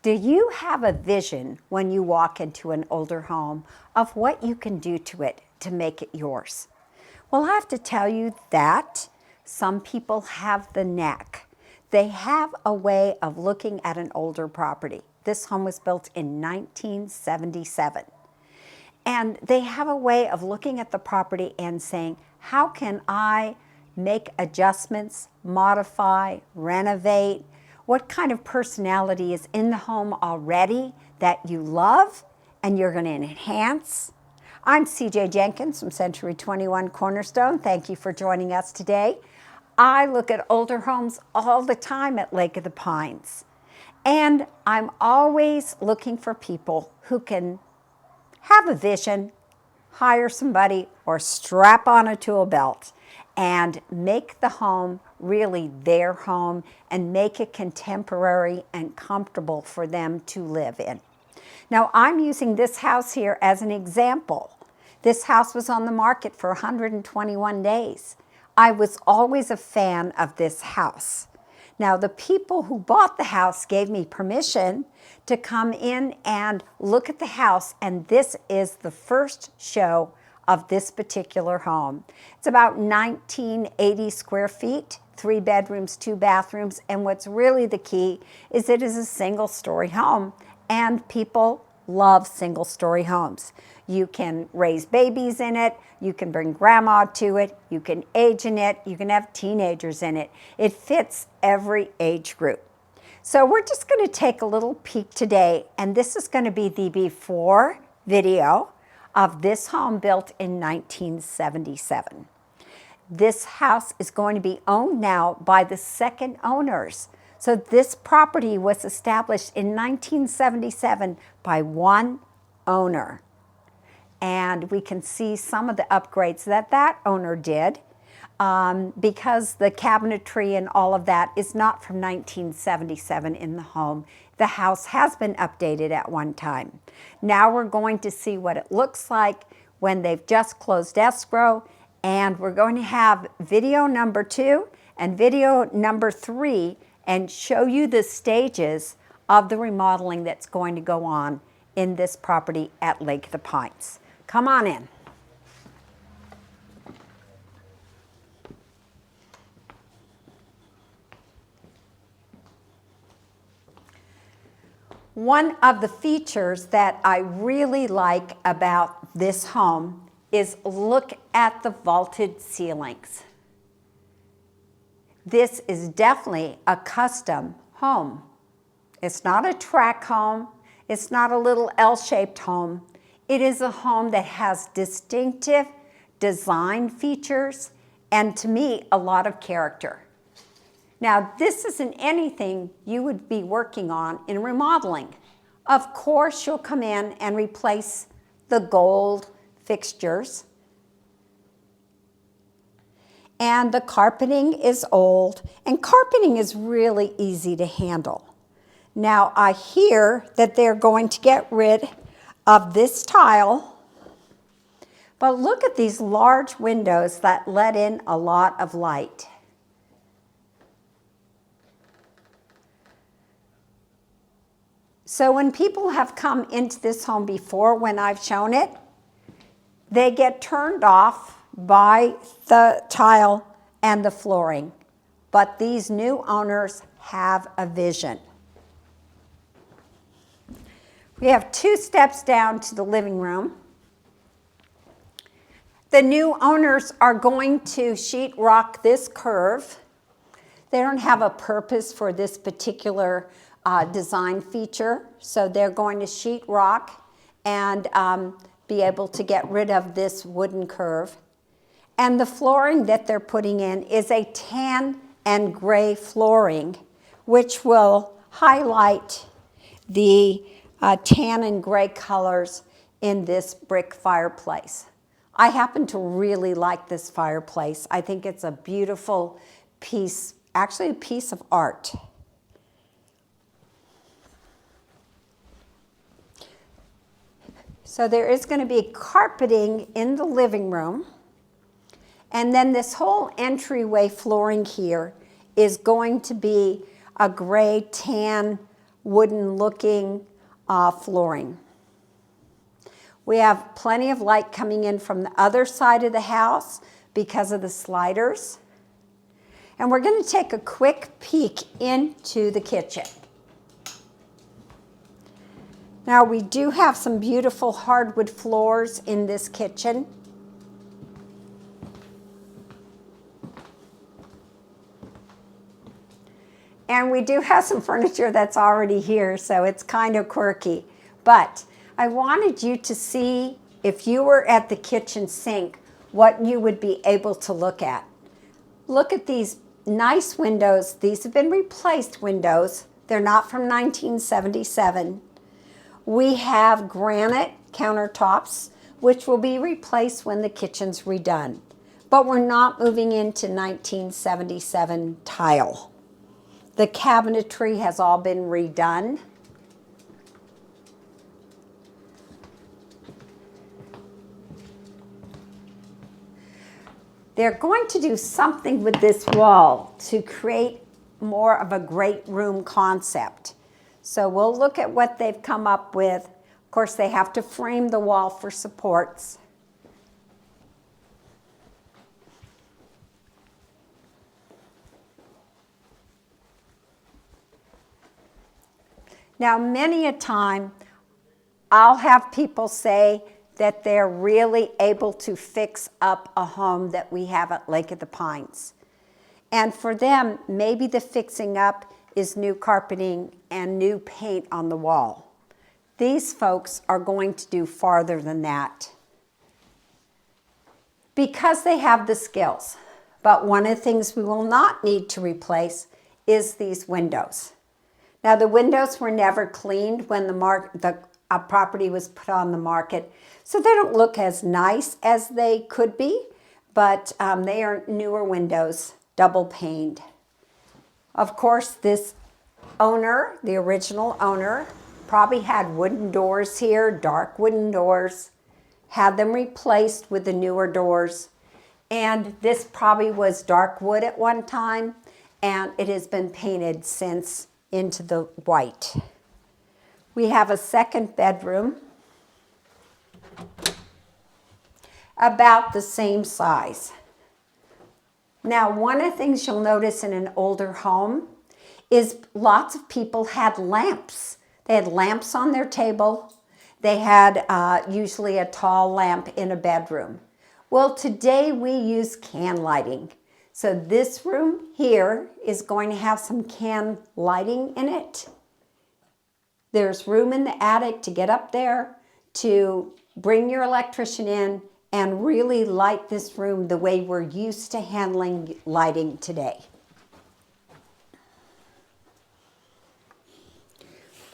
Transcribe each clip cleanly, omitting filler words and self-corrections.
Do you have a vision when you walk into an older home of what you can do to it to make it yours? Well, I have to tell you that some people have the knack. They have a way of looking at an older property. This home was built in 1977. And they have a way of looking at the property and saying, how can I make adjustments, modify, renovate? What kind of personality is in the home already that you love and you're going to enhance? I'm CJ Jenkins from Century 21 Cornerstone. Thank you for joining us today. I look at older homes all the time at Lake of the Pines. And I'm always looking for people who can have a vision, hire somebody, or strap on a tool belt and make the home really their home and make it contemporary and comfortable for them to live in. Now, I'm using this house here as an example. This house was on the market for 121 days. I was always a fan of this house. Now, the people who bought the house gave me permission to come in and look at the house, and this is the first show of this particular home. It's about 1980 square feet, 3 bedrooms, 2 bathrooms, and what's really the key is it is a single-story home, and people love single-story homes. You can raise babies in it, you can bring grandma to it, you can age in it, you can have teenagers in it. It fits every age group. So we're just going to take a little peek today, and this is going to be the before video of this home built in 1977. This house is going to be owned now by the second owners. So this property was established in 1977 by one owner. And we can see some of the upgrades that that owner did because the cabinetry and all of that is not from 1977 in the home. The house has been updated at one time. Now we're going to see what it looks like when they've just closed escrow, and we're going to have video number 2 and video number 3 and show you the stages of the remodeling that's going to go on in this property at Lake of the Pines. Come on in. One of the features that I really like about this home is look at the vaulted ceilings. This is definitely a custom home. It's not a track home. It's not a little L-shaped home. It is a home that has distinctive design features and, to me, a lot of character. Now, this isn't anything you would be working on in remodeling. Of course, you'll come in and replace the gold fixtures. And the carpeting is old, and carpeting is really easy to handle. Now, I hear that they're going to get rid of this tile, but look at these large windows that let in a lot of light. So when people have come into this home before, when I've shown it, they get turned off by the tile and the flooring. But these new owners have a vision. We have 2 steps down to the living room. The new owners are going to sheetrock this curve. They don't have a purpose for this particular design feature, so they're going to sheetrock and be able to get rid of this wooden curve. And the flooring that they're putting in is a tan and gray flooring, which will highlight the tan and gray colors in this brick fireplace. I happen to really like this fireplace. I think it's a beautiful piece, actually a piece of art. So there is going to be carpeting in the living room. And then this whole entryway flooring here is going to be a gray tan wooden looking flooring. We have plenty of light coming in from the other side of the house because of the sliders. And we're going to take a quick peek into the kitchen. Now we do have some beautiful hardwood floors in this kitchen. And we do have some furniture that's already here, so it's kind of quirky. But I wanted you to see, if you were at the kitchen sink, what you would be able to look at. Look at these nice windows. These have been replaced windows. They're not from 1977. We have granite countertops, which will be replaced when the kitchen's redone. But we're not moving into 1977 tile. The cabinetry has all been redone. They're going to do something with this wall to create more of a great room concept. So we'll look at what they've come up with. Of course, they have to frame the wall for supports. Now, many a time, I'll have people say that they're really able to fix up a home that we have at Lake of the Pines. And for them, maybe the fixing up is new carpeting and new paint on the wall. These folks are going to do farther than that because they have the skills. But one of the things we will not need to replace is these windows. Now, the windows were never cleaned when the property was put on the market, so they don't look as nice as they could be, but they are newer windows, double paned. Of course, this owner, the original owner, probably had wooden doors here, dark wooden doors, had them replaced with the newer doors, and this probably was dark wood at one time, and it has been painted since into the white. We have a second bedroom, about the same size. Now, one of the things you'll notice in an older home is lots of people had lamps. They had lamps on their table. They had usually a tall lamp in a bedroom. Well, today we use can lighting. So this room here is going to have some can lighting in it. There's room in the attic to get up there, to bring your electrician in and really light this room the way we're used to handling lighting today.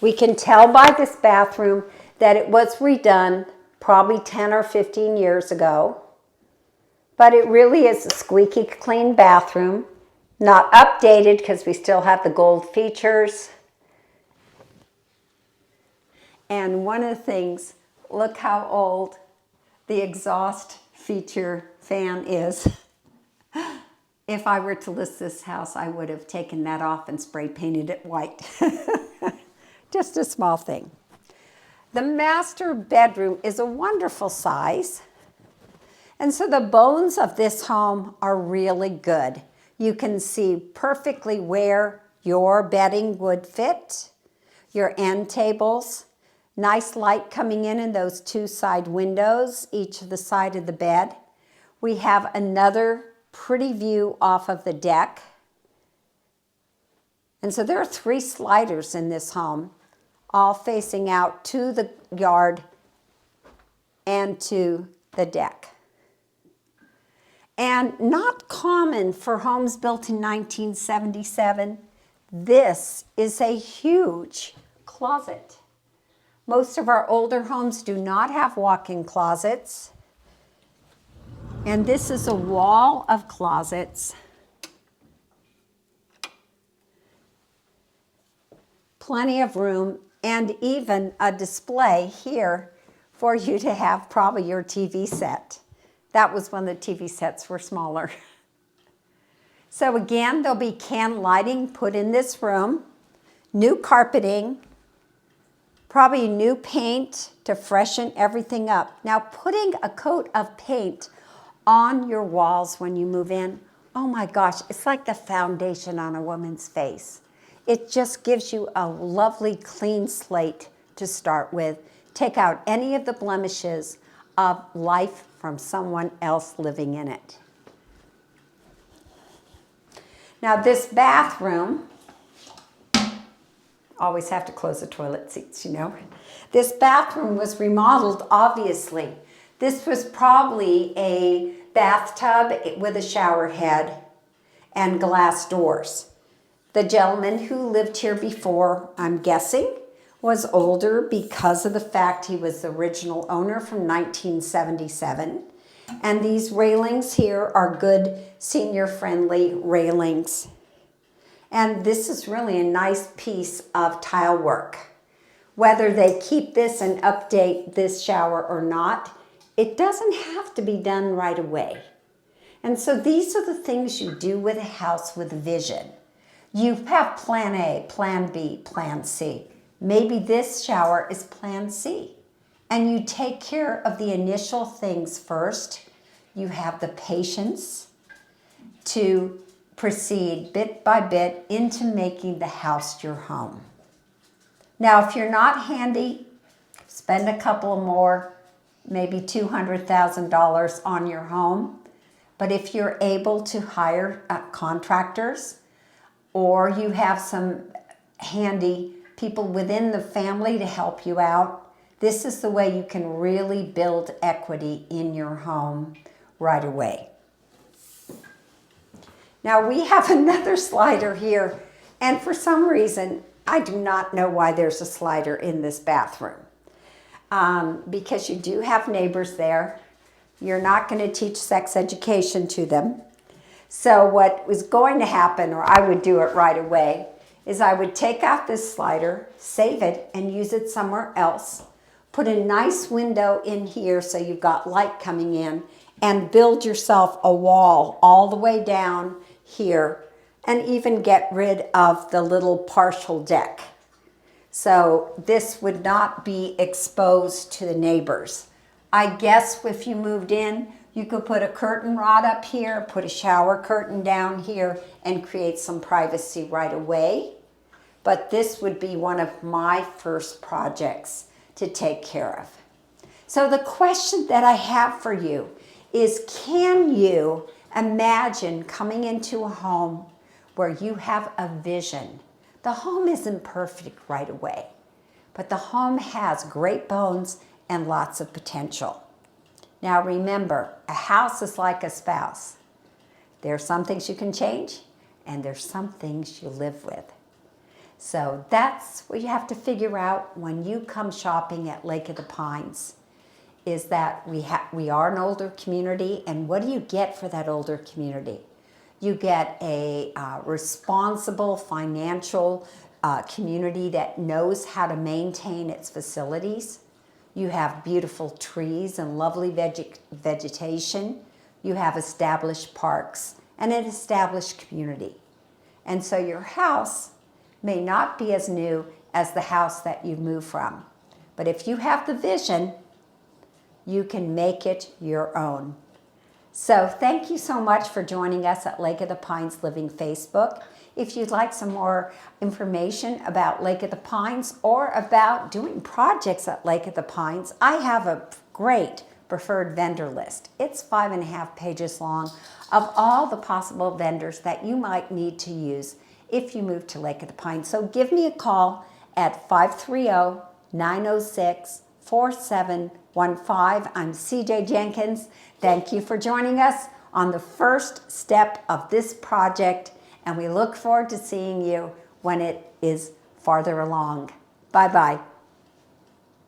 We can tell by this bathroom that it was redone probably 10 or 15 years ago. But it really is a squeaky clean bathroom, not updated because we still have the gold features. And one of the things, look how old the exhaust feature fan is. If I were to list this house, I would have taken that off and spray painted it white. Just a small thing. The master bedroom is a wonderful size. And so the bones of this home are really good. You can see perfectly where your bedding would fit, your end tables, nice light coming in those two side windows, each of the side of the bed. We have another pretty view off of the deck. And so there are 3 sliders in this home, all facing out to the yard and to the deck. And not common for homes built in 1977, this is a huge closet. Most of our older homes do not have walk-in closets. And this is a wall of closets. Plenty of room and even a display here for you to have probably your TV set. That was when the TV sets were smaller. So again, there'll be can lighting put in this room new carpeting, probably new paint to freshen everything up. Now, putting a coat of paint on your walls when you move in, oh my gosh, it's like the foundation on a woman's face. It just gives you a lovely clean slate to start with. Take out any of the blemishes of life from someone else living in it. Now this bathroom, always have to close the toilet seats, you know. This bathroom was remodeled, obviously. This was probably a bathtub with a shower head and glass doors. The gentleman who lived here before, I'm guessing, was older because of the fact he was the original owner from 1977. And these railings here are good senior-friendly railings. And this is really a nice piece of tile work. Whether they keep this and update this shower or not, it doesn't have to be done right away. And so these are the things you do with a house with vision. You have plan A, plan B, plan C. Maybe this shower is plan C. And you take care of the initial things first. You have the patience to proceed bit by bit into making the house your home. Now, if you're not handy, spend a couple more, maybe $200,000 on your home. But if you're able to hire contractors, or you have some handy people within the family to help you out, this is the way you can really build equity in your home right away. Now we have another slider here, and for some reason, I do not know why there's a slider in this bathroom. Because you do have neighbors there. You're not going to teach sex education to them. So what was going to happen, or I would do it right away, is I would take out this slider, save it, and use it somewhere else. Put a nice window in here so you've got light coming in, and build yourself a wall all the way down here, and even get rid of the little partial deck. So this would not be exposed to the neighbors. I guess if you moved in, you could put a curtain rod up here, put a shower curtain down here, and create some privacy right away. But this would be one of my first projects to take care of. So the question that I have for you is, can you imagine coming into a home where you have a vision? The home isn't perfect right away, but the home has great bones and lots of potential. Now remember, a house is like a spouse. There are some things you can change, and there's some things you live with. So that's what you have to figure out when you come shopping at Lake of the Pines, is that we are an older community, and what do you get for that older community? You get a responsible financial community that knows how to maintain its facilities. You have beautiful trees and lovely vegetation. You have established parks and an established community. And so your house may not be as new as the house that you moved from. But if you have the vision, you can make it your own. So thank you so much for joining us at Lake of the Pines Living Facebook. If you'd like some more information about Lake of the Pines or about doing projects at Lake of the Pines, I have a great preferred vendor list. It's 5.5 pages long of all the possible vendors that you might need to use if you move to Lake of the Pines. So give me a call at 530-906-4715. I'm CJ Jenkins. Thank you for joining us on the first step of this project, and we look forward to seeing you when it is farther along. Bye-bye.